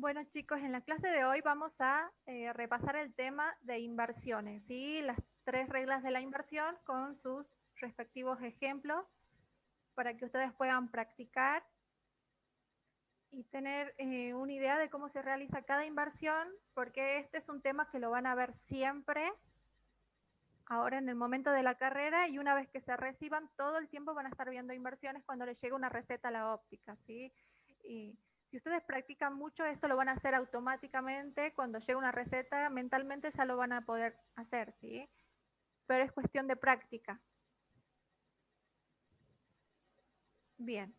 Bueno, chicos, en la clase de hoy vamos a repasar el tema de inversiones, ¿sí? Las 3 reglas de la inversión con sus respectivos ejemplos para que ustedes puedan practicar y tener una idea de cómo se realiza cada inversión, porque este es un tema que lo van a ver siempre, ahora en el momento de la carrera, y una vez que se reciban, todo el tiempo van a estar viendo inversiones cuando les llegue una receta a la óptica, ¿sí? Y si ustedes practican mucho, esto lo van a hacer automáticamente, cuando llegue una receta, mentalmente ya lo van a poder hacer, ¿sí? Pero es cuestión de práctica. Bien.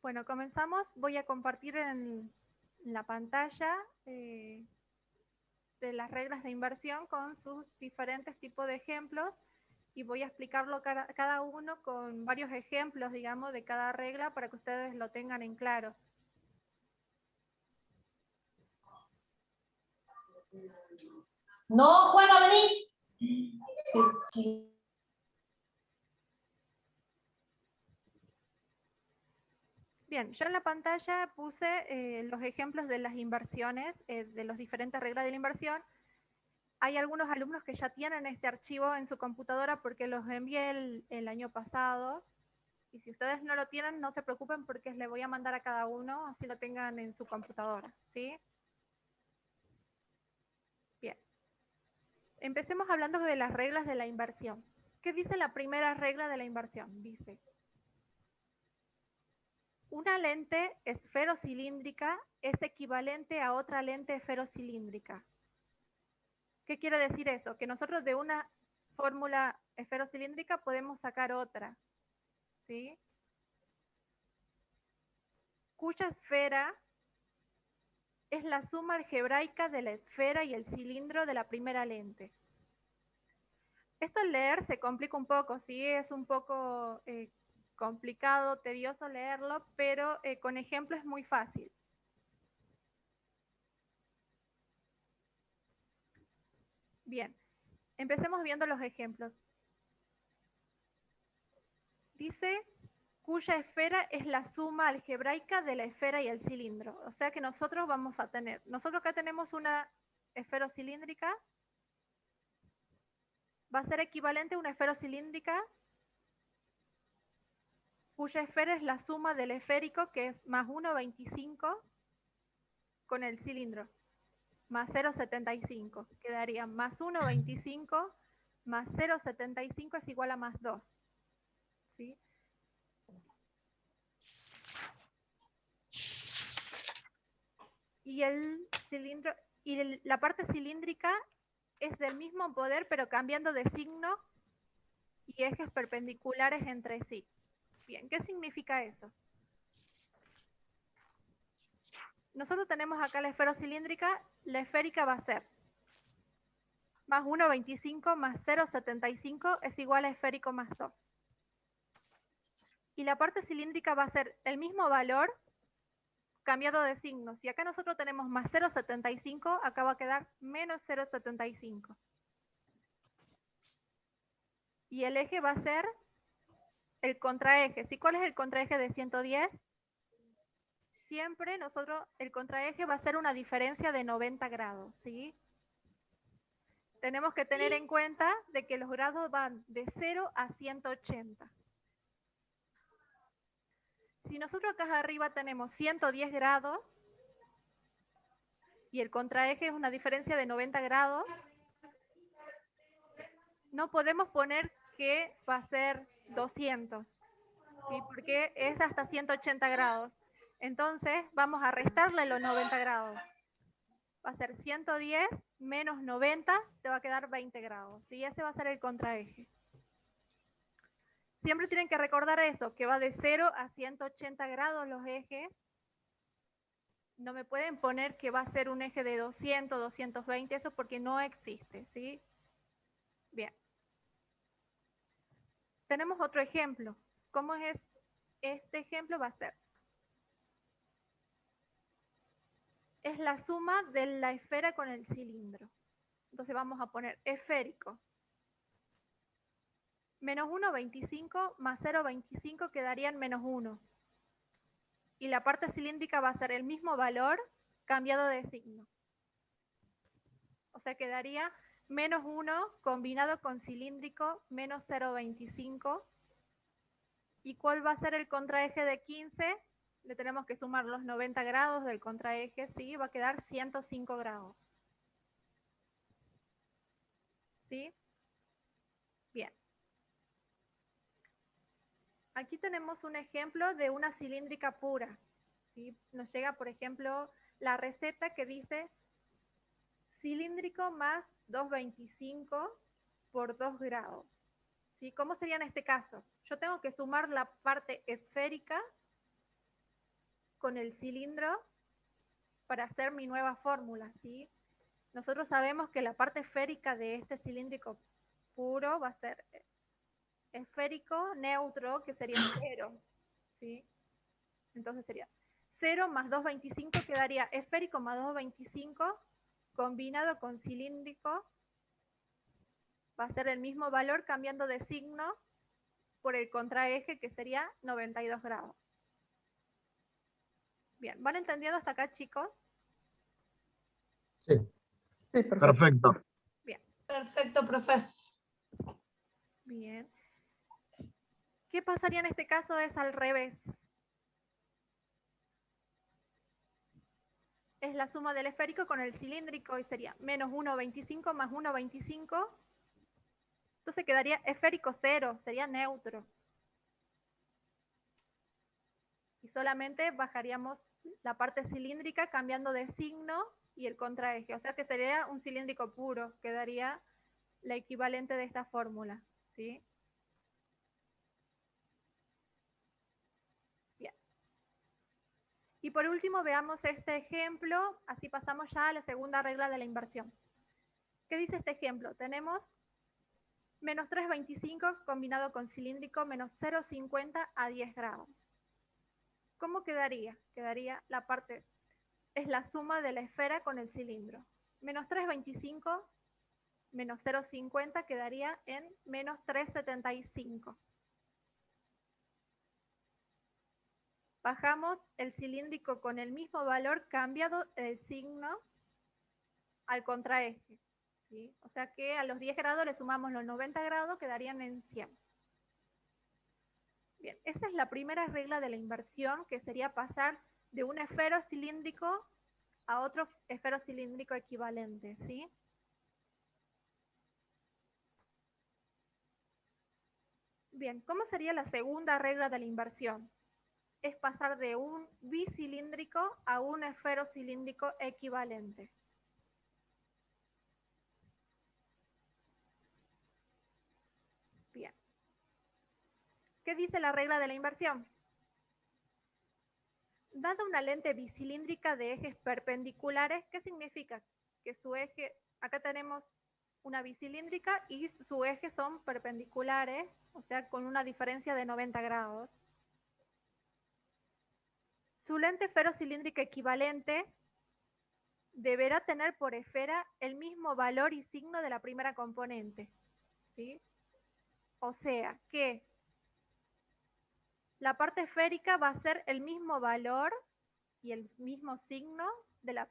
Bueno, comenzamos. Voy a compartir en la pantalla de las reglas de inversión con sus diferentes tipos de ejemplos y voy a explicarlo cada uno con varios ejemplos, digamos, de cada regla para que ustedes lo tengan en claro. No, Juana, vení. Bien, yo en la pantalla puse los ejemplos de las inversiones, de las diferentes reglas de la inversión. Hay algunos alumnos que ya tienen este archivo en su computadora porque los envié el año pasado. Y si ustedes no lo tienen, no se preocupen porque les voy a mandar a cada uno, así lo tengan en su computadora, ¿sí? Bien. Empecemos hablando de las reglas de la inversión. ¿Qué dice la primera regla de la inversión? Dice, una lente esferocilíndrica es equivalente a otra lente esferocilíndrica. ¿Qué quiere decir eso? Que nosotros de una fórmula esferocilíndrica podemos sacar otra, ¿sí? Cuya esfera es la suma algebraica de la esfera y el cilindro de la primera lente. Esto al leer se complica un poco, sí, es un poco complicado, tedioso leerlo, pero con ejemplo es muy fácil. Bien, empecemos viendo los ejemplos. Dice, cuya esfera es la suma algebraica de la esfera y el cilindro. O sea que nosotros vamos a tener, nosotros acá tenemos una esferocilíndrica, va a ser equivalente a una esferocilíndrica cuya esfera es la suma del esférico, que es más 1,25 con el cilindro, más 0,75. Quedaría más 1,25 más 0,75 es igual a más 2. ¿Sí? Y el cilindro, y la parte cilíndrica es del mismo poder, pero cambiando de signo y ejes perpendiculares entre sí. Bien, ¿qué significa eso? Nosotros tenemos acá la esferocilíndrica, la esférica va a ser más 1,25 más 0,75 es igual a esférico más 2. Y la parte cilíndrica va a ser el mismo valor cambiado de signo. Si acá nosotros tenemos más 0,75, acá va a quedar menos 0,75. Y el eje va a ser el contraeje. ¿Sí? ¿Cuál es el contraeje de 110? Siempre nosotros, el contraeje va a ser una diferencia de 90 grados, ¿sí? Tenemos que tener en cuenta de que los grados van de 0 a 180. Si nosotros acá arriba tenemos 110 grados y el contraeje es una diferencia de 90 grados, no podemos poner que va a ser 200, ¿sí? Porque es hasta 180 grados. Entonces vamos a restarle los 90 grados. Va a ser 110 menos 90, te va a quedar 20 grados. ¿Sí? Ese va a ser el contraeje. Siempre tienen que recordar eso, que va de 0 a 180 grados los ejes. No me pueden poner que va a ser un eje de 200, 220, eso porque no existe, ¿sí? Bien. Tenemos otro ejemplo. ¿Cómo es este ejemplo? Va a ser, es la suma de la esfera con el cilindro. Entonces vamos a poner esférico Menos 1,25 más 0,25 quedarían menos 1. Y la parte cilíndrica va a ser el mismo valor cambiado de signo. O sea, quedaría menos 1 combinado con cilíndrico menos 0,25. ¿Y cuál va a ser el contraeje de 15? Le tenemos que sumar los 90 grados del contraeje, ¿sí? Va a quedar 105 grados. ¿Sí? Bien. Aquí tenemos un ejemplo de una cilíndrica pura. ¿Sí? Nos llega, por ejemplo, la receta que dice cilíndrico más 2,25 por 2 grados. ¿Sí? ¿Cómo sería en este caso? Yo tengo que sumar la parte esférica con el cilindro para hacer mi nueva fórmula, ¿sí? Nosotros sabemos que la parte esférica de este cilíndrico puro va a ser esférico neutro, que sería 0, ¿sí? Entonces sería 0 más 2,25 quedaría esférico más 2,25 combinado con cilíndrico, va a ser el mismo valor cambiando de signo por el contraeje que sería 92 grados. Bien, ¿van entendiendo hasta acá, chicos? Sí. Sí, perfecto. Bien. Perfecto, profe. Bien. ¿Qué pasaría en este caso? Es al revés. Es la suma del esférico con el cilíndrico y sería menos 1,25 más 1,25. Entonces quedaría esférico 0, sería neutro. Y solamente bajaríamos la parte cilíndrica cambiando de signo y el contraeje. O sea que sería un cilíndrico puro, quedaría la equivalente de esta fórmula, ¿sí? Bien. Y por último veamos este ejemplo, así pasamos ya a la segunda regla de la inversión. ¿Qué dice este ejemplo? Tenemos menos 3,25 combinado con cilíndrico menos 0,50 a 10 grados. ¿Cómo quedaría? Quedaría la parte, es la suma de la esfera con el cilindro. Menos 3,25 menos 0,50 quedaría en menos 3,75. Bajamos el cilíndrico con el mismo valor cambiado el signo al contraeje, ¿sí? O sea que a los 10 grados le sumamos los 90 grados, quedarían en 100. Bien, esa es la primera regla de la inversión, que sería pasar de un esfero cilíndrico a otro esfero cilíndrico equivalente, ¿sí? Bien, ¿cómo sería la segunda regla de la inversión? Es pasar de un bicilíndrico a un esfero cilíndrico equivalente. Bien. ¿Qué dice la regla de la inversión? Dada una lente bicilíndrica de ejes perpendiculares, ¿qué significa? Que su eje, acá tenemos una bicilíndrica y su eje son perpendiculares, o sea, con una diferencia de 90 grados. Su lente esferocilíndrica equivalente deberá tener por esfera el mismo valor y signo de la primera componente, ¿sí? O sea que la parte esférica va a ser el mismo valor y el mismo signo de la,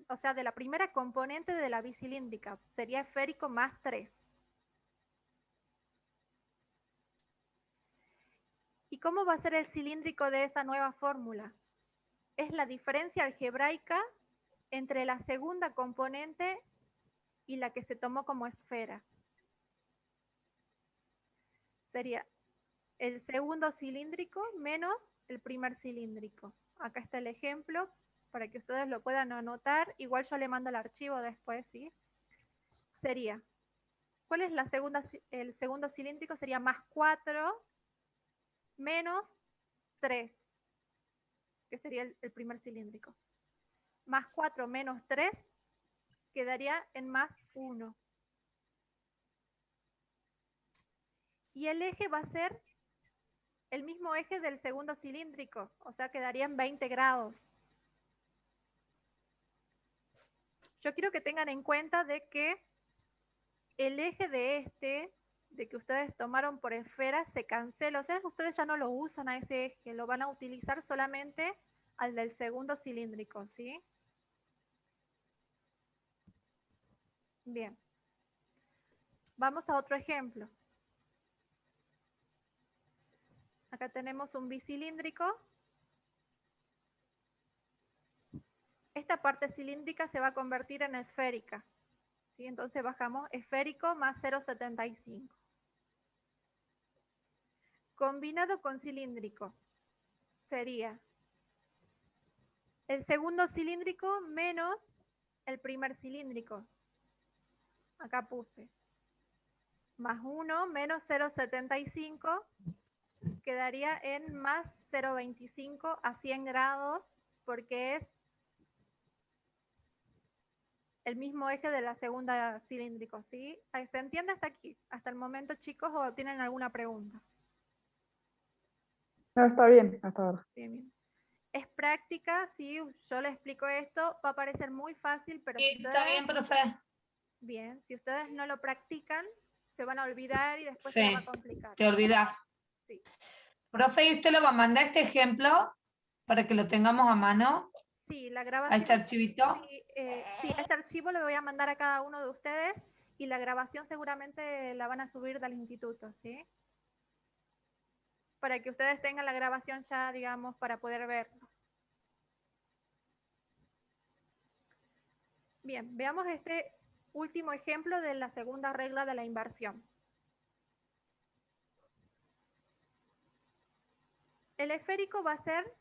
o sea, de la primera componente de la bicilíndrica. Sería esférico más 3. ¿Y cómo va a ser el cilíndrico de esa nueva fórmula? Es la diferencia algebraica entre la segunda componente y la que se tomó como esfera. Sería el segundo cilíndrico menos el primer cilíndrico. Acá está el ejemplo para que ustedes lo puedan anotar. Igual yo le mando el archivo después, ¿sí? Sería, ¿cuál es la segunda? El segundo cilíndrico sería más 4 menos 3, que sería el primer cilíndrico. Más 4 menos 3 quedaría en más 1. Y el eje va a ser el mismo eje del segundo cilíndrico, o sea, quedaría en 20 grados. Yo quiero que tengan en cuenta de que el eje de este de que ustedes tomaron por esfera se cancela, o sea, ustedes ya no lo usan a ese eje, lo van a utilizar solamente al del segundo cilíndrico, ¿sí? Bien. Vamos a otro ejemplo. Acá tenemos un bicilíndrico. Esta parte cilíndrica se va a convertir en esférica, ¿sí? Entonces bajamos esférico más 0,75. Combinado con cilíndrico sería el segundo cilíndrico menos el primer cilíndrico. Acá puse más 1 menos 0,75 quedaría en más 0,25 a 100 grados porque es el mismo eje de la segunda cilíndrico, ¿sí? ¿Se entiende hasta aquí? Hasta el momento, chicos, ¿o tienen alguna pregunta? No, está bien, hasta ahora. Bien, bien. Es práctica, sí, yo les explico esto, va a parecer muy fácil, pero si Está bien, profe. bien, si ustedes no lo practican, se van a olvidar y después se Sí, les va a complicar. te olvidás. Sí. Profe, ¿y usted lo va a mandar este ejemplo para que lo tengamos a mano? Sí, la A grabación. este archivito. Sí, este archivo lo voy a mandar a cada uno de ustedes y la grabación seguramente la van a subir del instituto, ¿sí? Para que ustedes tengan la grabación ya, digamos, para poder verlo. Bien, veamos este último ejemplo de la segunda regla de la inversión. El esférico va a ser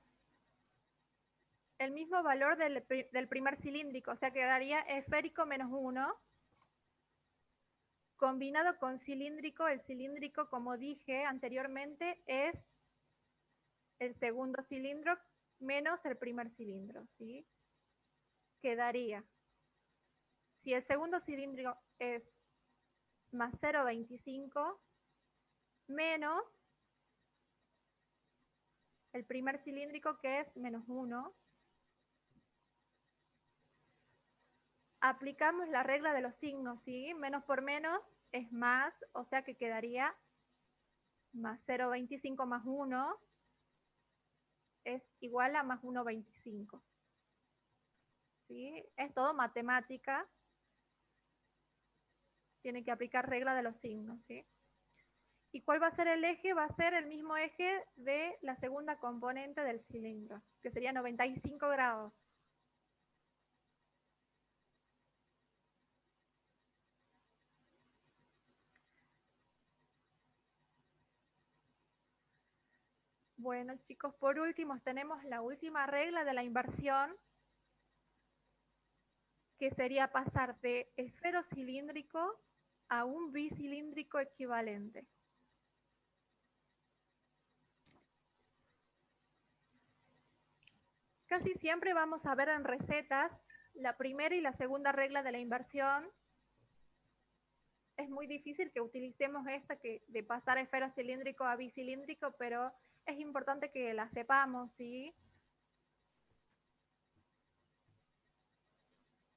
el mismo valor del primer cilíndrico, o sea, quedaría esférico menos 1. Combinado con cilíndrico, el cilíndrico, como dije anteriormente, es el segundo cilindro menos el primer cilindro, ¿sí? Quedaría, si el segundo cilindro es más 0,25 menos el primer cilíndrico que es menos 1, aplicamos la regla de los signos, ¿sí? Menos por menos es más, o sea que quedaría más 0,25 más 1 es igual a más 1,25. ¿Sí? Es todo matemática. Tiene que aplicar regla de los signos, ¿sí? ¿Y cuál va a ser el eje? Va a ser el mismo eje de la segunda componente del cilindro, que sería 95 grados. Bueno, chicos, por último tenemos la última regla de la inversión, que sería pasar de esferocilíndrico a un bicilíndrico equivalente. Casi siempre vamos a ver en recetas la primera y la segunda regla de la inversión. Es muy difícil que utilicemos esta de pasar esferocilíndrico a bicilíndrico, pero es importante que la sepamos, ¿sí?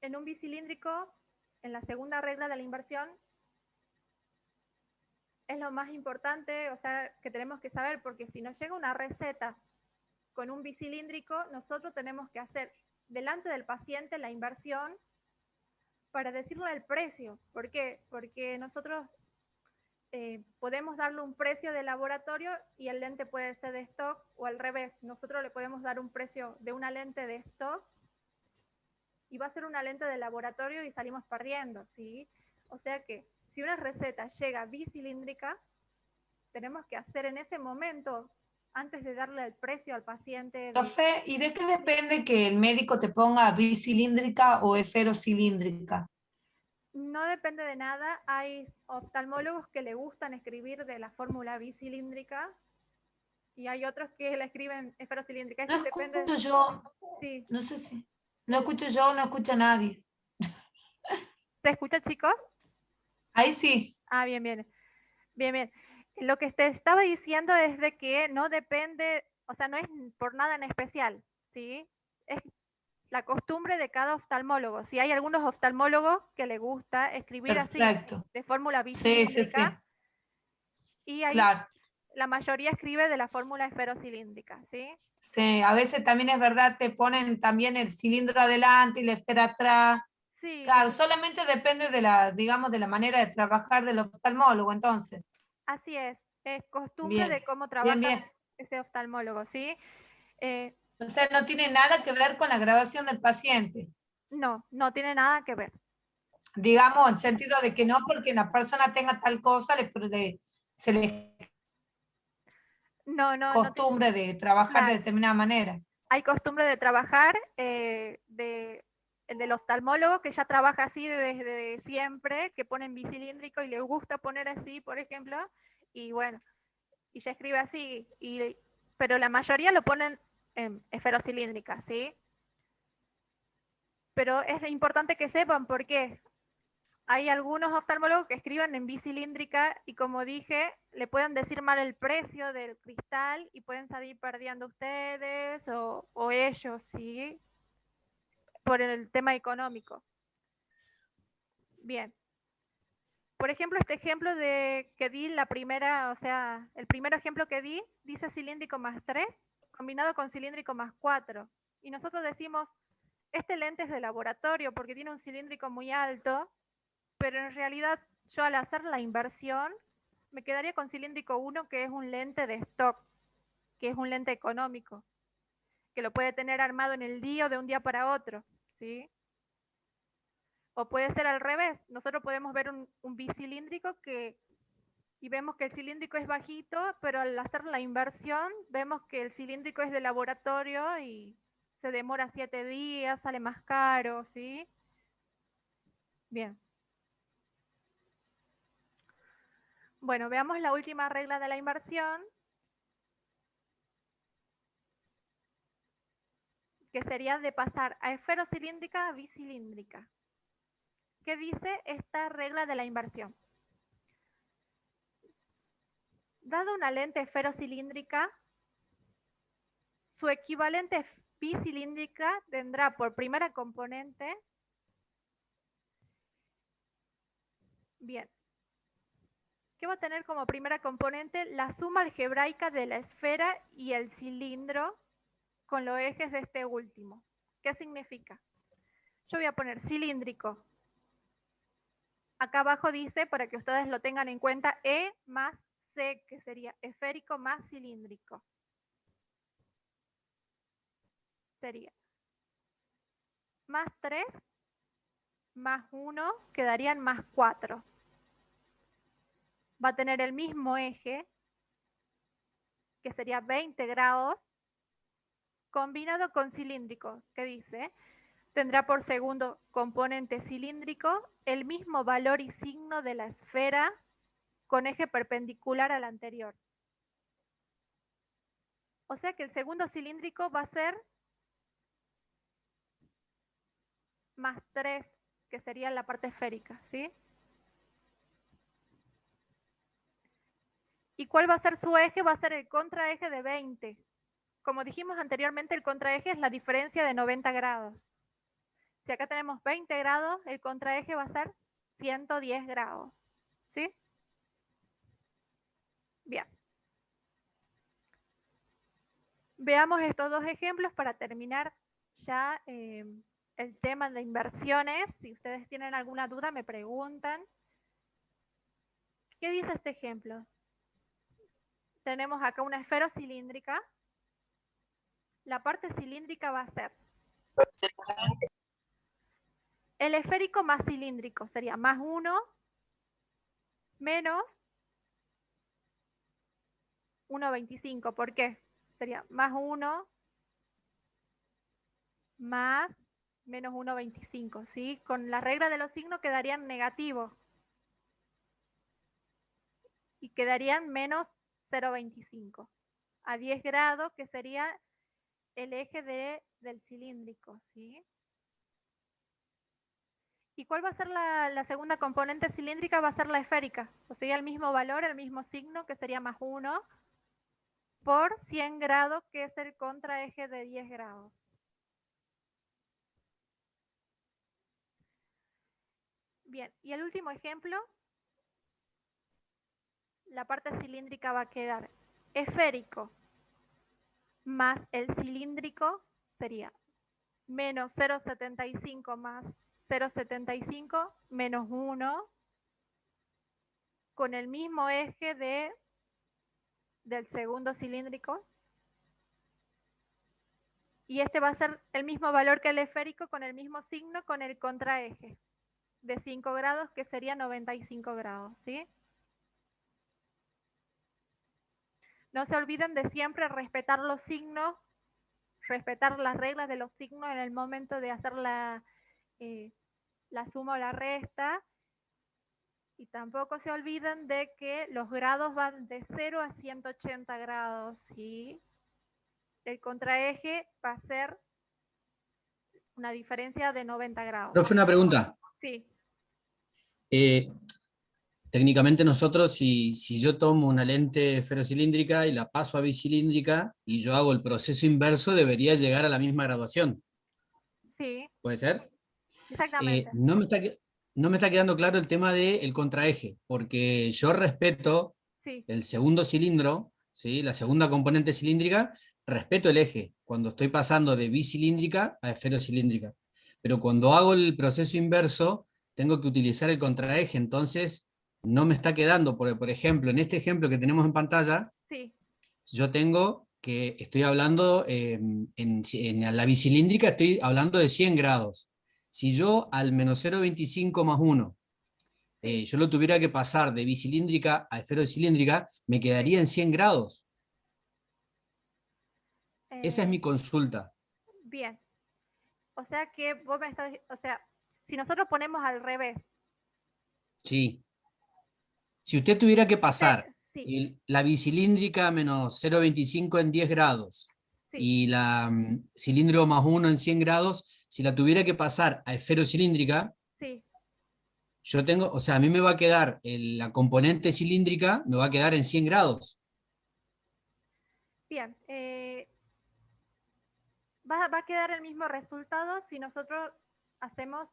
En un bicilíndrico, en la segunda regla de la inversión, es lo más importante, o sea, que tenemos que saber, porque si nos llega una receta con un bicilíndrico, nosotros tenemos que hacer delante del paciente la inversión para decirle el precio. ¿Por qué? Porque nosotros podemos darle un precio de laboratorio y el lente puede ser de stock, o al revés, nosotros le podemos dar un precio de una lente de stock y va a ser una lente de laboratorio y salimos perdiendo, ¿sí? O sea que si una receta llega bicilíndrica, tenemos que hacer en ese momento, antes de darle el precio al paciente. Profe, ¿y de qué depende que el médico te ponga bicilíndrica o esferocilíndrica? No depende de nada. Hay oftalmólogos que le gustan escribir de la fórmula bicilíndrica y hay otros que la escriben esferocilíndrica. No Eso depende. escucho yo, Sí. no sé si, no escucho yo, no escucha nadie. ¿Se escucha, chicos? Ahí sí. Ah, bien, bien. Bien, bien. Lo que te estaba diciendo es de que no depende, o sea, no es por nada en especial, ¿sí? Es la costumbre de cada oftalmólogo. Si hay algunos oftalmólogos que le gusta escribir así, Perfecto. de fórmula Sí, sí, sí. bicilíndrica, Y ahí Claro. la mayoría escribe de la fórmula esferocilíndrica, ¿sí? Sí, a veces también es verdad, te ponen también el cilindro adelante y la esfera atrás. Sí, Claro, solamente depende de la, digamos, de la manera de trabajar del oftalmólogo, entonces. así es costumbre Bien, de cómo bien, trabaja bien. ese oftalmólogo, ¿sí? Eh, O sea, no tiene nada que ver con la grabación del paciente. no, no tiene nada que ver. Digamos, en sentido de que no porque la persona tenga tal cosa, se le No, no, no tiene, costumbre de trabajar de claro. determinada manera. Hay costumbre de trabajar del oftalmólogo que ya trabaja así desde siempre, que ponen bicilíndrico y le gusta poner así, por ejemplo, y bueno, y ya escribe así, pero la mayoría lo ponen en esferocilíndrica, ¿sí? Pero es importante que sepan por qué. Hay algunos oftalmólogos que escriben en bicilíndrica y como dije, le pueden decir mal el precio del cristal y pueden salir perdiendo ustedes o ellos, ¿sí? Por el tema económico. Bien. Por ejemplo, este ejemplo de que di la primera, o sea, el primer ejemplo que di, dice cilíndrico más 3, combinado con cilíndrico más 4. Y nosotros decimos, este lente es de laboratorio porque tiene un cilíndrico muy alto, pero en realidad yo al hacer la inversión me quedaría con cilíndrico 1, que es un lente de stock, que es un lente económico, que lo puede tener armado en el día o de un día para otro, ¿sí? O puede ser al revés. Nosotros podemos ver un bicilíndrico y vemos que el cilíndrico es bajito, pero al hacer la inversión vemos que el cilíndrico es de laboratorio y se demora 7 días, sale más caro, ¿sí? Bien. Bueno, veamos la última regla de la inversión, que sería de pasar a esferocilíndrica a bicilíndrica. ¿Qué dice esta regla de la inversión? Dado una lente esferocilíndrica, su equivalente bicilíndrica tendrá por primera componente, bien, ¿qué va a tener como primera componente? La suma algebraica de la esfera y el cilindro con los ejes de este último. ¿Qué significa? Yo voy a poner cilíndrico. Acá abajo dice, para que ustedes lo tengan en cuenta, E más C, que sería esférico más cilíndrico. Sería más 3 más 1, quedarían más 4. Va a tener el mismo eje, que sería 20 grados, combinado con cilíndrico, que dice, tendrá por segundo componente cilíndrico el mismo valor y signo de la esfera con eje perpendicular al anterior. O sea que el segundo cilíndrico va a ser más 3, que sería la parte esférica, ¿sí? ¿Y cuál va a ser su eje? Va a ser el contraeje de 20. Como dijimos anteriormente, el contraeje es la diferencia de 90 grados. Si acá tenemos 20 grados, el contraeje va a ser 110 grados. ¿Sí? Bien. Veamos estos dos ejemplos para terminar ya el tema de inversiones. Si ustedes tienen alguna duda, me preguntan. ¿Qué dice este ejemplo? Tenemos acá una esfera cilíndrica. La parte cilíndrica va a ser el esférico más cilíndrico, sería más 1 menos 1,25. ¿Por qué? Sería más 1 más menos 1,25, ¿sí? Con la regla de los signos quedarían negativos y quedarían menos 0,25 a 10 grados, que sería el eje del cilíndrico, ¿sí? ¿Y cuál va a ser la segunda componente cilíndrica? Va a ser la esférica, o sea, el mismo valor, el mismo signo, que sería más 1 por 100 grados, que es el contraeje de 10 grados. Bien, y el último ejemplo, la parte cilíndrica va a quedar esférico más el cilíndrico sería menos 0,75 más 0,75 menos 1 con el mismo eje del segundo cilíndrico. Y este va a ser el mismo valor que el esférico con el mismo signo con el contraeje de 5 grados que sería 95 grados, ¿sí? No se olviden de siempre respetar los signos, respetar las reglas de los signos en el momento de hacer la suma o la resta. Y tampoco se olviden de que los grados van de 0 a 180 grados, ¿sí? El contraeje va a ser una diferencia de 90 grados. Profe, una pregunta. Sí, Técnicamente nosotros, si yo tomo una lente ferrocilíndrica y la paso a bicilíndrica y yo hago el proceso inverso, debería llegar a la misma graduación. sí, ¿Puede ser? exactamente. No me está quedando claro el tema del contraeje, porque yo respeto Sí, el segundo cilindro, ¿sí? La segunda componente cilíndrica, respeto el eje cuando estoy pasando de bicilíndrica a esferocilíndrica. Pero cuando hago el proceso inverso, tengo que utilizar el contraeje, entonces no me está quedando, porque por ejemplo, en este ejemplo que tenemos en pantalla, sí, yo tengo que, estoy hablando, en la bicilíndrica estoy hablando de 100 grados. Si yo al menos 0,25 más 1, sí. yo lo tuviera que pasar de bicilíndrica a esferocilíndrica, me quedaría en 100 grados. Esa es Eh, mi consulta. bien. O sea que vos me estás, o sea, si nosotros ponemos al revés, Sí. Si usted tuviera que pasar sí, la bicilíndrica menos 0,25 en 10 grados sí, y la cilíndrico más 1 en 100 grados, si la tuviera que pasar a esferocilíndrica, sí, yo tengo, o sea, a mí me va a quedar la componente cilíndrica, me va a quedar en 100 grados. bien. Va a quedar el mismo resultado si nosotros hacemos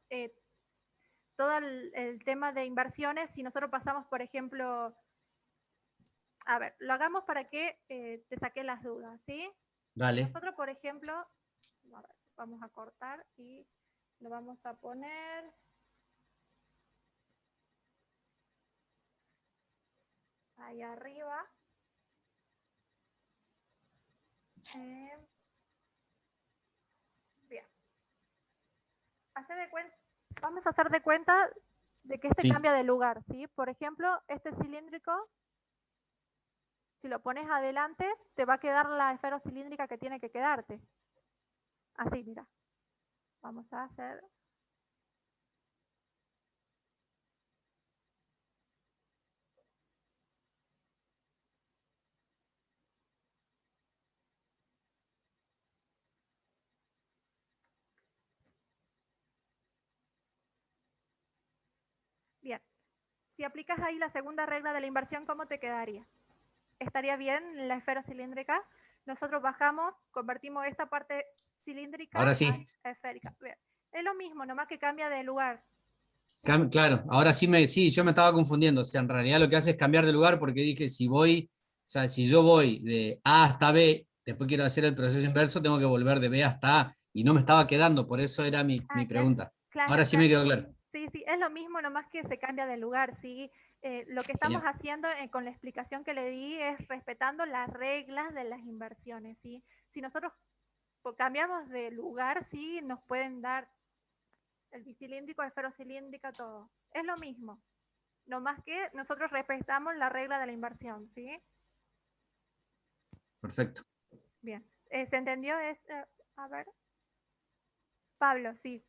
todo el tema de inversiones. Si nosotros pasamos, por ejemplo, a ver, lo hagamos para que te saque las dudas, ¿sí? Dale. Nosotros, por ejemplo, a ver, vamos a cortar y lo vamos a poner ahí arriba. Bien. Vamos a hacer de cuenta de que este Sí. cambia de lugar, ¿sí? Por ejemplo, este cilíndrico, si lo pones adelante, te va a quedar la esferocilíndrica que tiene que quedarte. Así, mira. Vamos a hacer... Bien. Si aplicas ahí la segunda regla de la inversión, ¿cómo te quedaría? ¿Estaría bien la esfera cilíndrica? Nosotros bajamos, convertimos esta parte cilíndrica Ahora sí. a esférica. Bien. Es lo mismo, nomás que cambia de lugar. Claro, ahora sí, yo me estaba confundiendo. O sea, en realidad lo que hace es cambiar de lugar porque dije, o sea, si yo voy de A hasta B, después quiero hacer el proceso inverso, tengo que volver de B hasta A. Y no me estaba quedando, por eso era mi Claro, pregunta. claro, Ahora sí me claro. quedó claro. Sí, sí, es lo mismo, nomás que se cambia de lugar, ¿sí? Lo que estamos Genial. haciendo con la explicación que le di es respetando las reglas de las inversiones, ¿sí? Si nosotros cambiamos de lugar, sí, nos pueden dar el bicilíndrico, esferocilíndrica, todo. Es lo mismo, nomás que nosotros respetamos la regla de la inversión, ¿sí? Perfecto. Bien. ¿Se entendió? A ver. Pablo, sí.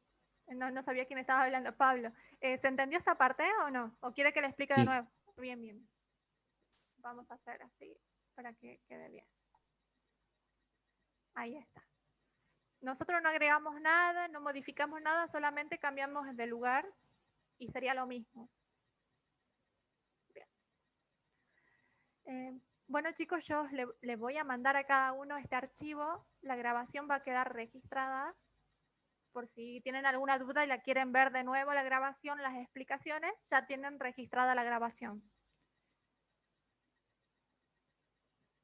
No sabía quién estaba hablando. Pablo. ¿Se entendió esta parte o no? ¿O quiere que le explique de Sí. nuevo? Bien, bien. Vamos a hacer así para que quede bien. Ahí está. Nosotros no agregamos nada, no modificamos nada, solamente cambiamos de lugar y sería lo mismo. Bien. Bueno, chicos, yo les voy a mandar a cada uno este archivo. La grabación va a quedar registrada. Por si tienen alguna duda y la quieren ver de nuevo la grabación, las explicaciones, ya tienen registrada la grabación.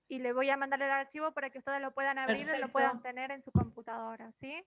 y le voy a mandar el archivo para que ustedes lo puedan abrir y lo puedan Perfecto. tener en su computadora, ¿sí?